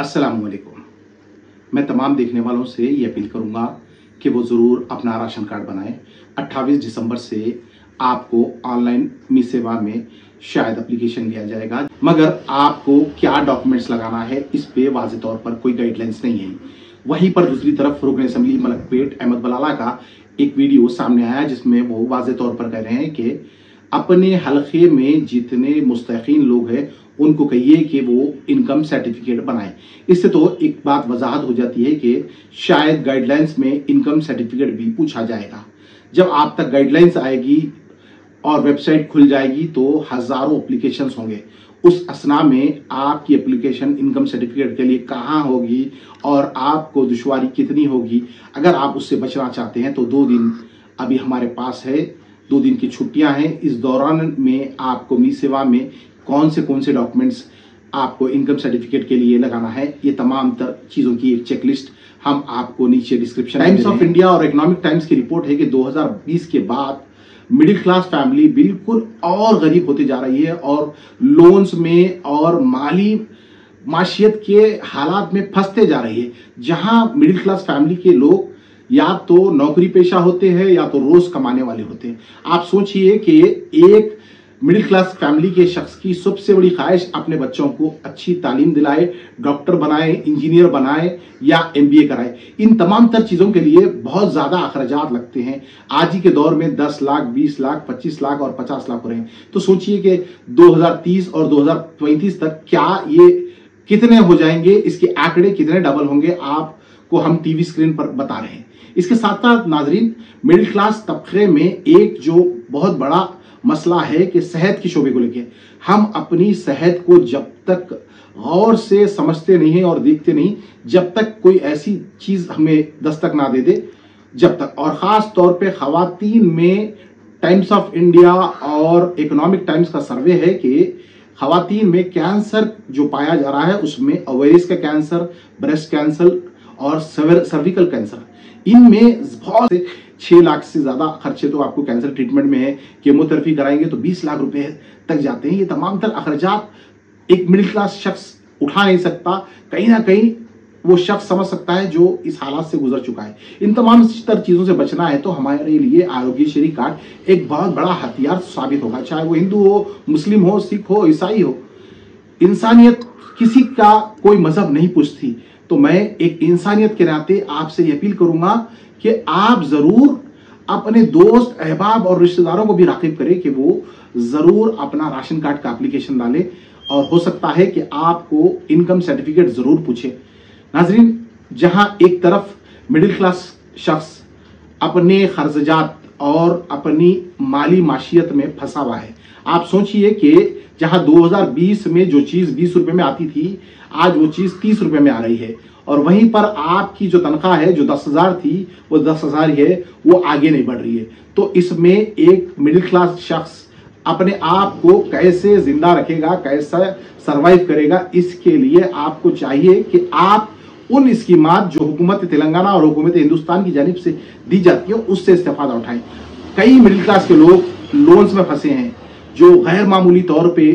अस्सलामुअलैकुम। मैं तमाम देखने वालों से ये अपील करूंगा कि वो ज़रूर अपना राशन कार्ड बनाएं। 28 दिसंबर से आपको ऑनलाइन मी सेवा में शायद एप्लीकेशन लिया जाएगा, मगर आपको क्या डॉक्यूमेंट्स लगाना है इस पे वाज़ेह तौर पर कोई गाइडलाइंस नहीं है। वहीं पर दूसरी तरफ रुकन असम्बली मलकपेट अहमद बलाला का एक वीडियो सामने आया जिसमें वो वाज़ेह तौर पर कह रहे हैं कि अपने हलके में जितने मुस्तहिक़ीन लोग हैं उनको कहिए कि वो इनकम सर्टिफिकेट बनाएं। इससे तो एक बात वजाहत हो जाती है कि शायद गाइडलाइंस में इनकम सर्टिफिकेट भी पूछा जाएगा। जब आप तक गाइडलाइंस आएगी और वेबसाइट खुल जाएगी तो हज़ारों एप्लीकेशंस होंगे। उस असना में आपकी एप्लीकेशन इनकम सर्टिफिकेट के लिए कहाँ होगी और आपको दुश्वारी कितनी होगी। अगर आप उससे बचना चाहते हैं तो 2 दिन अभी हमारे पास है, 2 दिन की छुट्टियां हैं। इस दौरान में आपको मी सेवा में कौन से डॉक्यूमेंट्स आपको इनकम सर्टिफिकेट के लिए लगाना है, ये तमाम चीज़ों की एक चेकलिस्ट हम आपको नीचे डिस्क्रिप्शन। टाइम्स ऑफ इंडिया और इकोनॉमिक टाइम्स की रिपोर्ट है कि 2020 के बाद मिडिल क्लास फैमिली बिल्कुल और गरीब होती जा रही है और लोन्स में और माली माशियत के हालात में फंसते जा रही है। जहां मिडिल क्लास फैमिली के लोग या तो नौकरी पेशा होते हैं या तो रोज कमाने वाले होते हैं। आप सोचिए कि एक मिडिल क्लास फैमिली के शख्स की सबसे बड़ी ख्वाहिश अपने बच्चों को अच्छी तालीम दिलाए, डॉक्टर बनाए, इंजीनियर बनाए या MBA कराए। इन तमाम तर चीज़ों के लिए बहुत ज़्यादा अखराजात लगते हैं। आज ही के दौर में 10 लाख, 20 लाख, 25 लाख और 50 लाख हो रहे हैं। तो सोचिए कि 2030 और 2035 तक क्या ये कितने हो जाएंगे, इसके आंकड़े कितने डबल होंगे, आपको हम टीवी स्क्रीन पर बता रहे हैं। इसके साथ साथ नाजरीन, मिडिल क्लास तबके में एक जो बहुत बड़ा मसला है कि सेहत की शोबे को लेकर हम अपनी सेहत को जब तक गौर से समझते नहीं है और देखते नहीं, जब तक कोई ऐसी चीज हमें दस्तक ना दे दे, जब तक। और खास तौर पे खवातीन में टाइम्स ऑफ इंडिया और इकोनॉमिक टाइम्स का सर्वे है कि खवातीन में कैंसर जो पाया जा रहा है उसमें ओवेरिस का कैंसर, ब्रेस्ट कैंसर और सर्विकल कैंसर, इनमें बहुत से 6 लाख से ज्यादा खर्चे तो आपको कैंसर ट्रीटमेंट में है। केमोथेरेपी कराएंगे तो 20 लाख रुपए तक जाते हैं। ये तमाम तर अखराजात एक मिडिल क्लास शख्स उठा नहीं सकता। कहीं ना कहीं वो शख्स समझ सकता है जो इस हालात से गुजर चुका है। इन तमाम तर चीजों से बचना है तो हमारे लिए आरोग्यश्री कार्ड एक बहुत बड़ा हथियार साबित होगा। चाहे वो हिंदू हो, मुस्लिम हो, सिख हो, ईसाई हो, इंसानियत किसी का कोई मजहब नहीं पूछती। तो मैं एक इंसानियत के नाते आपसे ये अपील करूंगा कि आप जरूर अपने दोस्त, अहबाब और रिश्तेदारों को भी राग़िब करें कि वो जरूर अपना राशन कार्ड का एप्लीकेशन डालें और हो सकता है कि आपको इनकम सर्टिफिकेट जरूर पूछे। नाजरीन, जहां एक तरफ मिडिल क्लास शख्स अपने खर्चात और अपनी माली माशियत में फंसा हुआ है। आप सोचिए कि जहां 2020 में जो चीज 20 रुपए में आती थी, आज वो चीज 30 रुपए में आ रही है। और वहीं पर आपकी जो तनख्वाह है जो 10,000 थी वो 10,000 ही है, वो आगे नहीं बढ़ रही है। तो इसमें एक मिडिल क्लास शख्स अपने आप को कैसे जिंदा रखेगा, कैसे सरवाइव करेगा, इसके लिए आपको चाहिए कि आप उन स्कीमात जो हुकूमत तेलंगाना और हुकूमत हिंदुस्तान की जानिब से दी जाती है उससे इस्तेफादा उठाएं। कई मिडिल क्लास के लोग लोन्स में फंसे हैं जो गैर मामूली तौर पे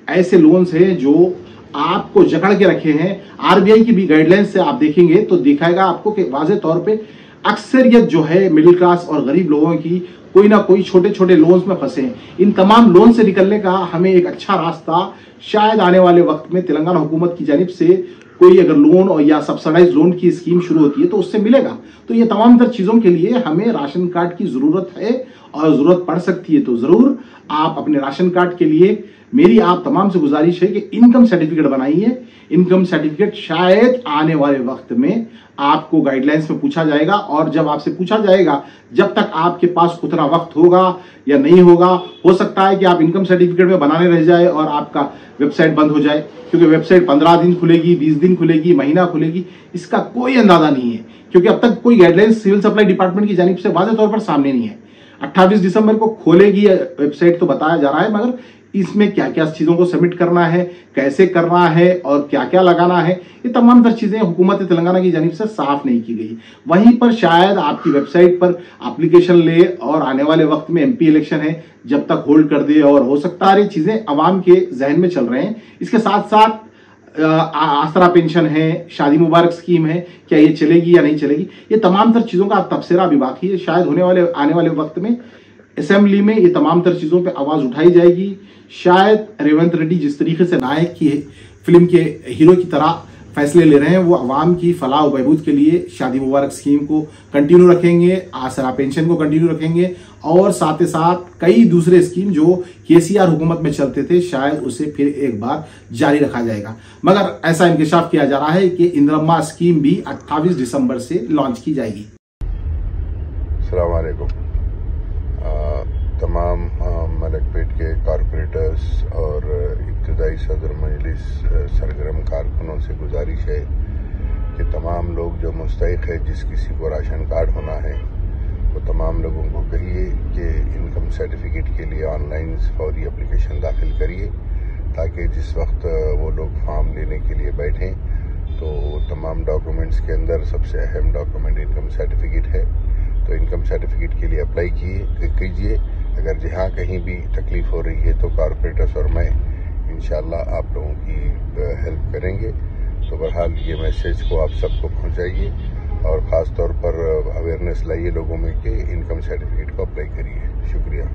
ऐसे लोन्स हैं जो आपको जकड़ के रखे हैं। RBI की भी गाइडलाइंस से आप देखेंगे तो दिखाएगा आपको कि वाज़ेह तौर पे अक्सरियत जो है मिडिल क्लास और गरीब लोगों की कोई ना कोई छोटे छोटे लोन्स में फंसे हैं। इन तमाम लोन से निकलने का हमें एक अच्छा रास्ता शायद आने वाले वक्त में तेलंगाना हुकूमत की जानिब से कोई अगर लोन और या सब्सिडाइज लोन की स्कीम शुरू होती है तो उससे मिलेगा। तो ये तमाम तर चीज़ों के लिए हमें राशन कार्ड की ज़रूरत है और ज़रूरत पड़ सकती है। तो ज़रूर आप अपने राशन कार्ड के लिए मेरी आप तमाम से गुजारिश है कि इनकम सर्टिफिकेट बनाइए। इनकम सर्टिफिकेट शायद आने वाले वक्त में आपको गाइडलाइंस में पूछा जाएगा और जब आपसे पूछा जाएगा, जब तक आपके पास उतना वक्त होगा या नहीं होगा, हो सकता है कि आप इनकम सर्टिफिकेट में बनाने रह जाए और आपका वेबसाइट बंद हो जाए, क्योंकि वेबसाइट 15 दिन खुलेगी, 20 दिन खुलेगी, महीना खुलेगी, इसका कोई अंदाजा नहीं है। क्योंकि अब तक कोई गाइडलाइंस सिविल सप्लाई डिपार्टमेंट की जानिब से वाज़ेह तौर पर सामने नहीं है। 28 दिसंबर को खोलेगी वेबसाइट तो बताया जा रहा है, मगर इसमें क्या क्या चीज़ों को सबमिट करना है, कैसे करना है और क्या क्या लगाना है, ये तमाम तर चीज़ें हुकूमत तेलंगाना की जानिब से साफ नहीं की गई। वहीं पर शायद आपकी वेबसाइट पर एप्लीकेशन ले और आने वाले वक्त में MP इलेक्शन है, जब तक होल्ड कर दे, और हो सकता है ये चीज़ें अवाम के जहन में चल रहे हैं। इसके साथ साथ आसरा पेंशन है, शादी मुबारक स्कीम है, क्या ये चलेगी या नहीं चलेगी, ये तमाम तर चीज़ों का तबसरा अभी बाकी है। शायद आने वाले वक्त में असेंबली में ये तमाम तर चीज़ों पे आवाज़ उठाई जाएगी। शायद रेवंत रेड्डी जिस तरीके से नायक की फिल्म के हीरो की तरह फैसले ले रहे हैं, वो अवाम की फलाह और बहबूद के लिए शादी मुबारक स्कीम को कंटिन्यू रखेंगे, आसरा पेंशन को कंटिन्यू रखेंगे और साथ ही साथ कई दूसरे स्कीम जो केसीआर हुकूमत में चलते थे शायद उसे फिर एक बार जारी रखा जाएगा। मगर ऐसा इंकशाफ किया जा रहा है कि इंदिरम्मा स्कीम भी 28 दिसंबर से लॉन्च की जाएगी। अस्सलाम वालेकुम। तमाम मलकपेट के कॉरपोरेटर्स और इब्तदाई सदर मजलिस सरगर्म कारकुनों से गुजारिश है कि तमाम लोग जो मुस्तहिक है, जिस किसी को राशन कार्ड होना है, वो तमाम लोगों को कहिए कि इनकम सर्टिफिकेट के लिए ऑनलाइन फौरी एप्लीकेशन दाखिल करिए, ताकि जिस वक्त वो लोग फॉर्म लेने के लिए बैठें तो तमाम डॉक्यूमेंट्स के अंदर सबसे अहम डॉक्यूमेंट इनकम सर्टिफिकेट है। तो इनकम सर्टिफिकेट के लिए अप्लाई कीजिए। अगर जहाँ कहीं भी तकलीफ हो रही है तो कॉरपोरेटर्स और मैं इंशाल्लाह आप लोगों की हेल्प करेंगे। तो बहरहाल ये मैसेज को आप सबको पहुँचाइए और ख़ास तौर पर अवेयरनेस लाइए लोगों में कि इनकम सर्टिफिकेट को अप्लाई करिए। शुक्रिया।